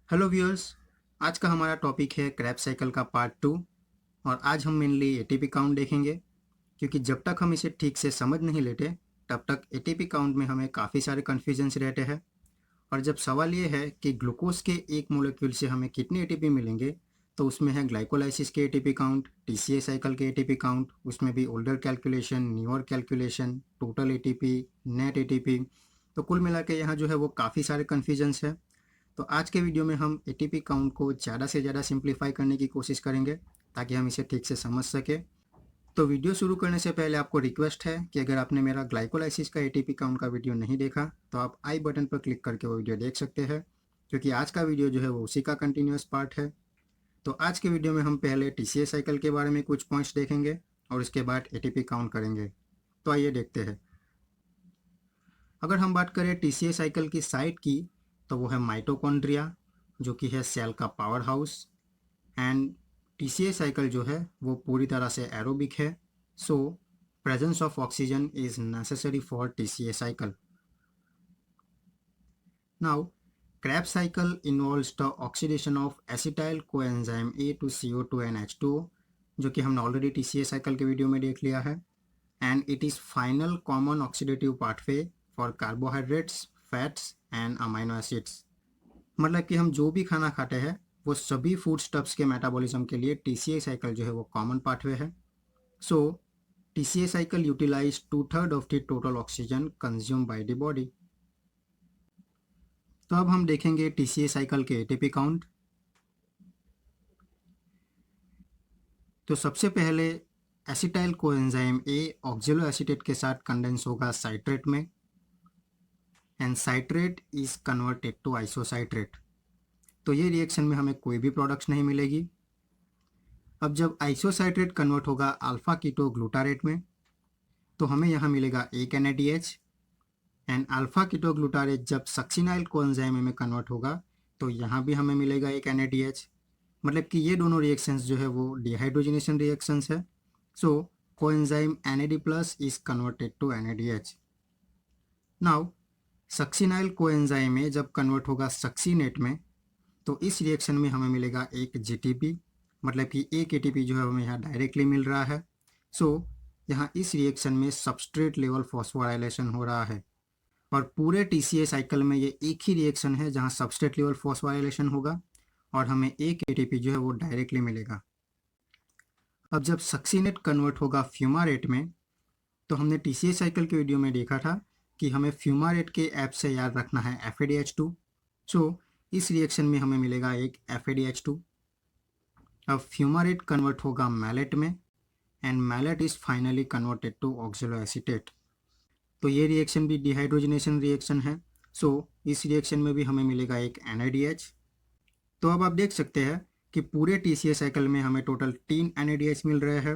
Hello viewers. आज का हमारा टॉपिक है क्रैब साइकिल का पार्ट 2। और आज हम मेनली एटीपी काउंट देखेंगे, क्योंकि जब तक हम इसे ठीक से समझ नहीं लेते तब तक एटीपी काउंट में हमें काफ़ी सारे कन्फ्यूजन्स रहते हैं। और जब सवाल ये है कि ग्लूकोज के एक मोलेक्यूल से हमें कितने एटीपी मिलेंगे, तो उसमें है ग्लाइकोलाइसिस के एटीपी काउंट, टीसीए साइकिल के एटीपी काउंट, उसमें भी older calculation, newer calculation, total ATP, net ATP. तो कुल मिला के यहाँ जो है वो काफ़ी सारे कन्फ्यूजन्स है। तो आज के वीडियो में हम एटीपी काउंट को ज़्यादा से ज़्यादा सिंप्लीफाई करने की कोशिश करेंगे ताकि हम इसे ठीक से समझ सके। तो वीडियो शुरू करने से पहले आपको रिक्वेस्ट है कि अगर आपने मेरा ग्लाइकोलाइसिस का एटीपी काउंट का वीडियो नहीं देखा तो आप आई बटन पर क्लिक करके वो वीडियो देख सकते हैं, क्योंकि आज का वीडियो जो है वो उसी का कंटिन्यूस पार्ट है। तो आज के वीडियो में हम पहले टीसीए साइकिल के बारे में कुछ पॉइंट्स देखेंगे और उसके बाद एटीपी काउंट करेंगे। तो आइए देखते हैं। अगर हम बात करें टीसीए साइकिल की साइट की, तो वो है माइटोकॉन्ड्रिया, जो कि है सेल का power house. And TCA cycle जो है वो पूरी तरह से एरोबिक है, so presence of oxygen is necessary for TCA cycle. Now Krebs cycle involves the oxidation of acetyl coenzyme A to CO2 and H2O, जो कि हमने ऑलरेडी टीसीए साइकिल के वीडियो में देख लिया है। And it is final common oxidative pathway for carbohydrates, fats and amino acids. मतलब कि हम जो भी खाना खाते हैं वो सभी फूड स्टफ्स के मेटाबॉलिज्म के लिए टीसीए साइकिल जो है वो कॉमन पाथवे है। So TCA cycle utilize 2/3 of the total oxygen consume by the body. तो अब हम देखेंगे टीसीए साइकिल के एटीपी काउंट। तो सबसे पहले acetyl coenzyme A oxaloacetate के साथ कंडेंस होगा साइट्रेट में, and citrate is converted to isocitrate. तो ये रिएक्शन में हमें कोई भी प्रोडक्ट्स नहीं मिलेगी। अब जब आइसोसाइट्रेट कन्वर्ट होगा अल्फा कीटो ग्लूटारेट में, तो हमें यहाँ मिलेगा एक NADH। And alpha keto glutarate जब सक्सिनाइल कोएंजाइम में कन्वर्ट होगा तो यहाँ भी हमें मिलेगा एक NADH। मतलब कि ये दोनों रिएक्शंस जो है वो डिहाइड्रोजनेशन रिएक्शंस है। So coenzyme NAD plus is converted to NADH। Now succinyl coenzyme में जब कन्वर्ट होगा सक्सीनेट में, तो इस रिएक्शन में हमें मिलेगा एक GTP। मतलब कि एक ATP जो है हमें यहाँ डायरेक्टली मिल रहा है। सो यहाँ इस रिएक्शन में सबस्ट्रेट लेवल फॉस्फोराइलेशन हो रहा है। और पूरे टीसीए साइकिल में ये एक ही रिएक्शन है जहाँ सबस्ट्रेट लेवल फॉस्फोराइलेशन होगा और हमें एक ATP जो है वो डायरेक्टली मिलेगा। अब जब सक्सीनेट कन्वर्ट होगा फ्यूमारेट में, तो हमने टीसीए साइकिल के वीडियो में देखा था कि हमें फ्यूमारेट के ऐप से याद रखना है FADH2। सो इस रिएक्शन में हमें मिलेगा एक FADH2। अब फ्यूमारेट कन्वर्ट होगा मैलेट में, and malate is finally converted to oxaloacetate. तो ये रिएक्शन भी डिहाइड्रोजनेशन रिएक्शन है। सो इस रिएक्शन में भी हमें मिलेगा एक NADH। तो अब आप देख सकते हैं कि पूरे टीसीए साइकिल में हमें टोटल 3 NADH मिल रहे हैं,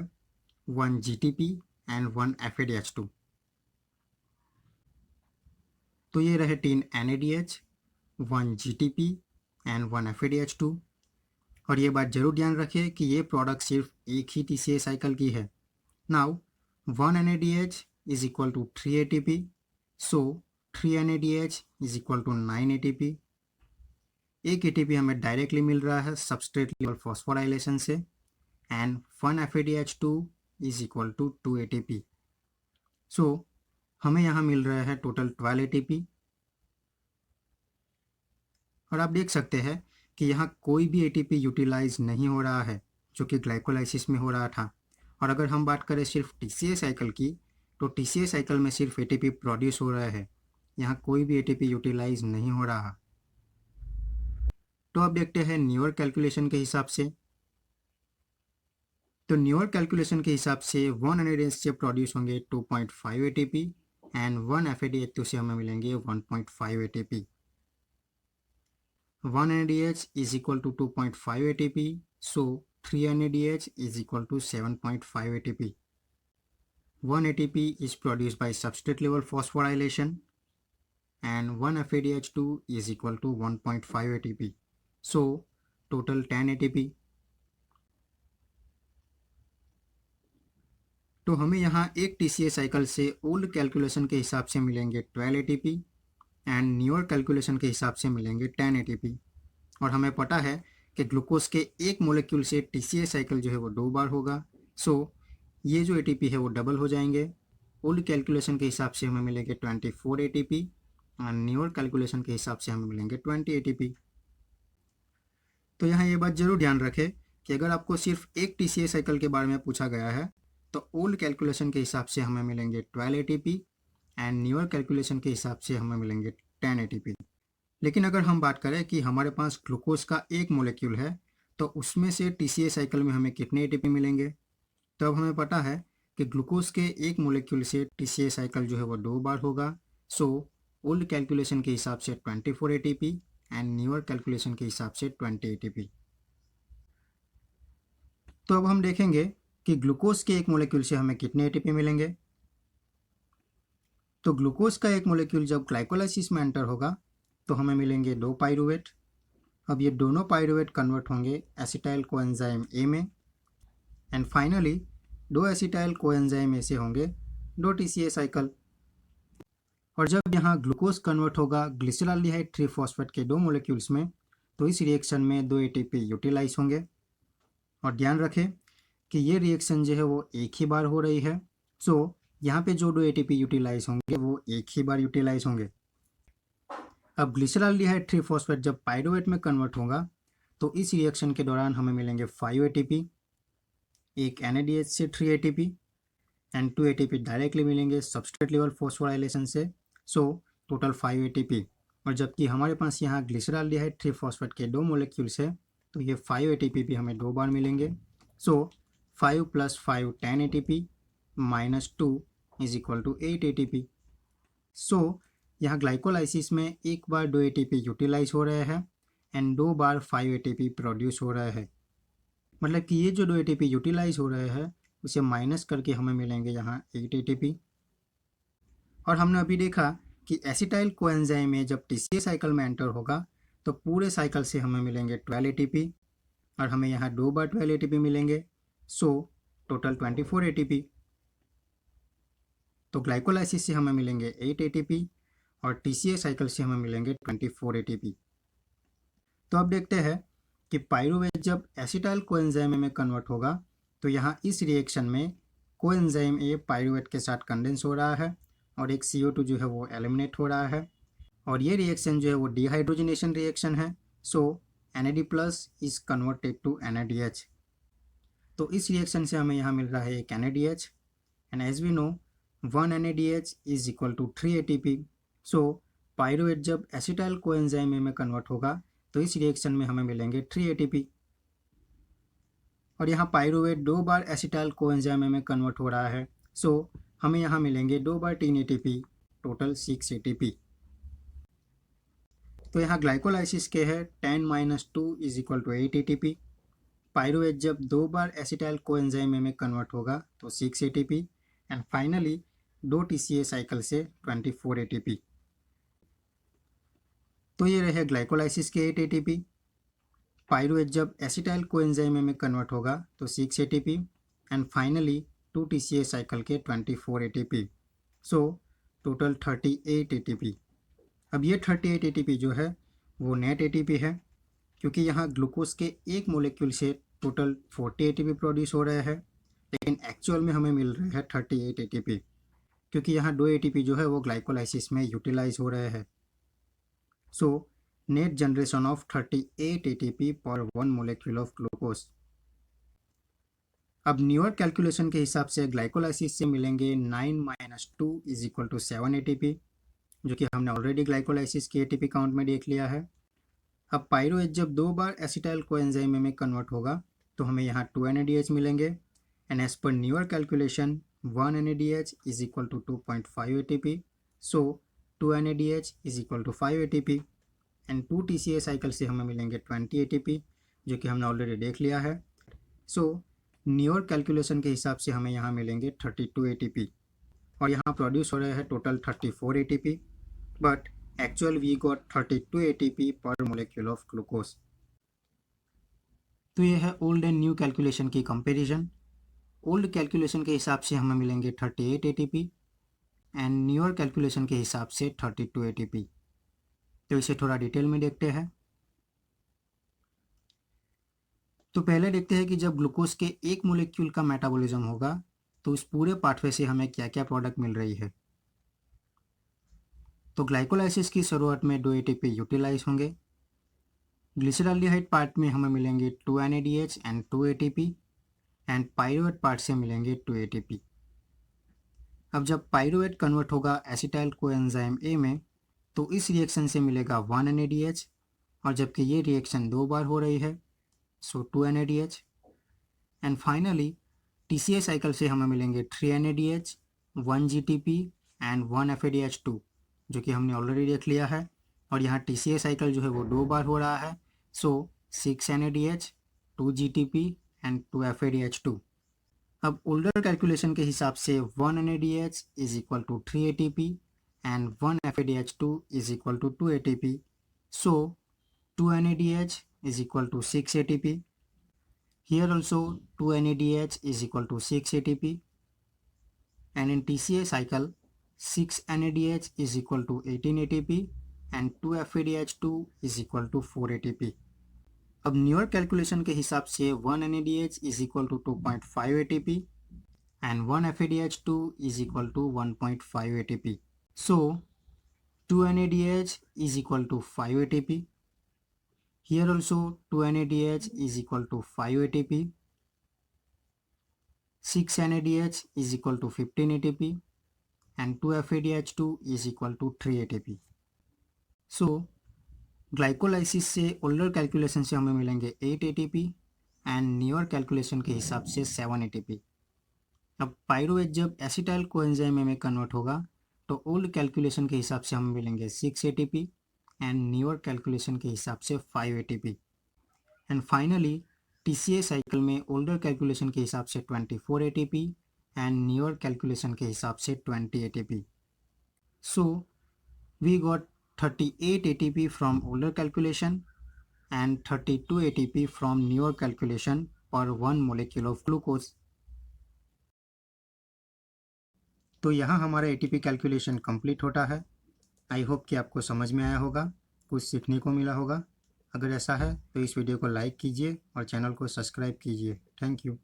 1 GTP एंड 1 FADH2। तो ये रहे 3 NADH, 1 GTP एंड 1 FADH2। और ये बात जरूर ध्यान रखिए कि ये प्रोडक्ट सिर्फ एक ही टीसीए साइकिल की है। Now 1 NADH is equal to 3 ATP, so 3 NADH is equal to 9 ATP। एक ATP हमें डायरेक्टली मिल रहा है सबस्ट्रेट लेवल फॉस्फोराइलेशन से, and 1 FADH2 is equal to 2 ATP। So हमें यहाँ मिल रहा है टोटल 12 ATP। और आप देख सकते हैं कि यहाँ कोई भी ATP यूटिलाइज नहीं हो रहा है जो कि ग्लाइकोलाइसिस में हो रहा था। और अगर हम बात करें सिर्फ टीसीए साइकिल की, तो टीसीए साइकिल में सिर्फ ATP प्रोड्यूस हो रहा है, यहाँ कोई भी ATP यूटिलाइज नहीं हो रहा। तो अब देखते हैं न्यूअर कैलकुलेशन के हिसाब से। तो न्यूअर कैलकुलेशन के हिसाब से 1 NADH से प्रोड्यूस होंगे 2.5 ATP, एंड 1 FADH2 से हमें मिलेंगे 1.5 ATP। 1 NADH is equal to 2.5 ATP, so 3 NADH is equal to 7.5 ATP. 1 ATP is produced by substrate level phosphorylation, and 1 FADH2 is equal to 1.5 ATP, so total 10 ATP. तो हमें यहाँ एक TCA cycle से old calculation के हिसाब से मिलेंगे 12 ATP, and newer calculation के हिसाब से मिलेंगे 10 ATP। और हमें पता है कि ग्लूकोज के एक मोलेक्यूल से TCA साइकिल जो है वो 2 बार होगा। सो ये जो ATP है वो डबल हो जाएंगे। ओल्ड कैलकुलेशन के हिसाब से हमें मिलेंगे 24 ATP और न्यूअर कैलकुलेशन के हिसाब से हमें मिलेंगे 20 ATP। तो यहाँ ये बात जरूर ध्यान रखें कि अगर आपको सिर्फ एक TCA साइकिल के बारे में पूछा गया है तो ओल्ड कैलकुलेशन के हिसाब से हमें मिलेंगे 12 ATP एंड न्यूअर कैलकुलेशन के हिसाब से हमें मिलेंगे 10 ATP। लेकिन अगर हम बात करें कि हमारे पास ग्लूकोज का एक मोलेक्यूल है तो उसमें से TCA साइकिल में हमें कितने ATP मिलेंगे, तो अब हमें पता है कि ग्लूकोज के एक मोलेक्यूल से TCA साइकिल जो है वो 2 बार होगा। सो ओल्ड कैलकुलेशन के हिसाब से 24 ATP एंड न्यूअर कैलकुलेशन के हिसाब से 20 ATP। तो अब हम देखेंगे कि ग्लूकोज के एक मोलेक्यूल से हमें कितने ATP मिलेंगे। तो ग्लूकोज का एक मोलेक्यूल जब ग्लाइकोलाइसिस में एंटर होगा तो हमें मिलेंगे 2 पाइरूवेट। अब ये दोनों पाइरूवेट कन्वर्ट होंगे एसिटाइल कोएंजाइम ए में एंड फाइनली 2 एसिटाइल कोएंजाइम ए से होंगे 2 TCA साइकिल। और जब यहाँ ग्लूकोज कन्वर्ट होगा ग्लिसरॉल्डिहाइड 3 फॉस्फेट के 2 मोलेक्यूल्स में तो इस रिएक्शन में 2 ATP यूटिलाइज होंगे। और ध्यान रखें कि ये रिएक्शन जो है वो एक ही बार हो रही है। सो यहाँ पे जो 2 ATP यूटिलाइज होंगे वो एक ही बार यूटिलाइज होंगे। अब ग्लिसरॉल्डिहाइड 3 फॉस्फेट जब पाइरूवेट में कन्वर्ट होगा तो इस रिएक्शन के दौरान हमें मिलेंगे 5 ATP, एक NADH से 3 ATP एंड 2 ATP डायरेक्टली मिलेंगे सबस्ट्रेट लेवल फॉस्फोराइलेशन से। So total 5 ATP। और जबकि हमारे पास यहाँ ग्लिसरॉल्डिहाइड 3 फॉस्फेट के 2 मोलेक्यूल्स है तो ये 5 ATP भी हमें 2 बार मिलेंगे। So 5 + 5 10 ATP -2 is equal to 8 ATP। So यहाँ ग्लाइकोलाइसिस में एक बार 2 ATP यूटिलाइज हो रहे हैं एंड 2 बार 5 ATP प्रोड्यूस हो रहे हैं। मतलब कि ये जो 2 ATP यूटिलाइज हो रहे हैं उसे माइनस करके हमें मिलेंगे यहाँ 8 ATP। और हमने अभी देखा कि एसिटाइल कोएंजाइम में जब TCA साइकिल में एंटर होगा तो पूरे साइकिल से हमें मिलेंगे 12 ATP और हमें यहाँ 2 बार 12 ATP मिलेंगे। So total 24 ATP। तो ग्लाइकोलाइसिस से हमें मिलेंगे 8 ATP और TCA साइकिल से हमें मिलेंगे 24 ATP। तो अब देखते हैं कि पाइरूवेट जब एसिटाइल कोएंजाइम में कन्वर्ट होगा तो यहाँ इस रिएक्शन में कोएंजाइम ए पाइरूवेट के साथ कंडेंस हो रहा है और एक CO2 जो है वो एलिमिनेट हो रहा है और ये रिएक्शन जो है वो डिहाइड्रोजनेशन रिएक्शन है। So NAD+ is converted to NADH। तो इस रिएक्शन से हमें यहाँ मिल रहा है एक NADH and as we know 1 NADH is equal to 3 ATP। So pyruvate जब एसिटाइल कोएंजाइम में कन्वर्ट होगा तो इस रिएक्शन में हमें मिलेंगे 3 ATP। और यहाँ पाइरूवेट 2 बार एसिटाइल कोएंजाइम में कन्वर्ट हो रहा है। सो हमें यहाँ मिलेंगे 2 बार 3 ATP, टोटल 6 ATP। तो यहाँ ग्लाइकोलाइसिस के है 10 - 2 is equal to 8 ATP। Pyruvate जब 2 बार एसिटाइल कोएंजाइम में कन्वर्ट होगा तो 6 ATP and finally 2 TCA cycle से 24 ATP। तो ये रहे ग्लाइकोलाइसिस के 8 ATP। पाइरूवेट जब एसिटाइल कोएंजाइम में कन्वर्ट होगा तो 6 ATP and finally 2 TCA cycle के 24 ATP। So total 38 ATP। अब ये 38 ATP जो है वो नेट ATP है क्योंकि यहाँ ग्लूकोज के एक मोलेक्यूल से टोटल 40 ATP प्रोड्यूस हो रहे हैं लेकिन एक्चुअल में हमें मिल रहे हैं 38 ATP क्योंकि यहाँ 2 ATP जो है वो ग्लाइकोलाइसिस में यूटिलाइज हो रहे हैं। So net generation of 38 ATP पर 1 मोलेक्यूल ऑफ ग्लूकोज। अब न्यूअर कैलकुलेशन के हिसाब से ग्लाइकोलाइसिस से मिलेंगे 9 - 2 इज इक्वल टू 7 ATP जो कि हमने ऑलरेडी ग्लाइकोलाइसिस के ATP काउंट में देख लिया है। अब पाइरूवेट जब 2 बार एसिटाइल कोएंजाइम में कन्वर्ट होगा तो हमें यहाँ 2 NADH मिलेंगे and as per newer calculation 1 NADH is equal to 2.5 ATP। So 2 NADH is equal to 5 ATP and 2 TCA cycle से हमें मिलेंगे 20 ATP जो कि हमने ऑलरेडी देख लिया है। सो न्यूअर कैलकुलेशन के हिसाब से हमें यहाँ मिलेंगे 32 ATP और यहाँ प्रोड्यूस हो रहे हैं total 34 ATP but actual we got 32 ATP per molecule of glucose. तो ये है ओल्ड एंड न्यू कैलकुलेशन की कंपैरिजन। ओल्ड कैलकुलेशन के हिसाब से हमें मिलेंगे 38 ATP एंड न्यूअर कैलकुलेशन के हिसाब से 32 ATP। तो इसे थोड़ा डिटेल में देखते हैं। तो पहले देखते हैं कि जब ग्लूकोज के एक मोलिक्यूल का मेटाबॉलिज्म होगा तो उस पूरे पाथवे से हमें क्या क्या प्रोडक्ट मिल रही है। तो ग्लाइकोलाइसिस की शुरुआत में 2 एटीपी यूटिलाइज होंगे। ग्लिसरॉल्डिहाइड पार्ट में हमें मिलेंगे 2 NADH and 2 ATP and pyruvate part से मिलेंगे 2 ATP। अब जब पाइरुवेट कन्वर्ट होगा एसिटाइल कोएंजाइम ए में तो इस रिएक्शन से मिलेगा 1 NADH, और जबकि ये रिएक्शन 2 बार हो रही है सो 2 NADH। And finally TCA cycle से हमें मिलेंगे 3 NADH, 1 GTP एंड 1 FADH2, जो कि हमने ऑलरेडी देख लिया है। और यहाँ TCA साइकिल जो है वो 2 बार हो रहा है सो 6 NADH, 2 GTP एंड 2 FADH2। अब ओल्डर कैलकुलेशन के हिसाब से 1 NADH is equal to 3 ATP and 1 FADH2 is equal to 2 ATP, so 2 NADH is equal to 6 ATP. Here also 2 NADH is equal to 6 ATP, and in TCA cycle 6 NADH is equal to 18 ATP and 2 FADH2 is equal to 4 ATP. अब newer calculation के हिसाब से 1 NADH is equal to 2.5 ATP and 1 FADH2 is equal to 1.5 ATP. So 2 NADH is equal to 5 ATP. Here also 2 NADH is equal to 5 ATP, 6 NADH is equal to 15 ATP and 2 FADH2 is equal to 3 ATP. So glycolysis से older calculation से हमें मिलेंगे 8 ATP and newer calculation के हिसाब से 7 ATP। अब pyruvate जब acetyl coenzyme में कन्वर्ट होगा तो ओल्ड कैलकुलेशन के हिसाब से हमें मिलेंगे 6 ATP एंड न्यूअर कैलकुलेशन के हिसाब से 5 ATP। And finally TCA cycle में ओल्डर कैलकुलेशन के हिसाब से 24 ATP एंड न्यूअर कैलकुलेशन के हिसाब से 20 ATP। So we got 38 ATP from older calculation and 32 ATP from newer calculation per 1 molecule of glucose. तो यहाँ हमारा ATP कैलकुलेशन कंप्लीट होता है। आई होप कि आपको समझ में आया होगा, कुछ सीखने को मिला होगा। अगर ऐसा है तो इस वीडियो को लाइक कीजिए और चैनल को सब्सक्राइब कीजिए। Thank you.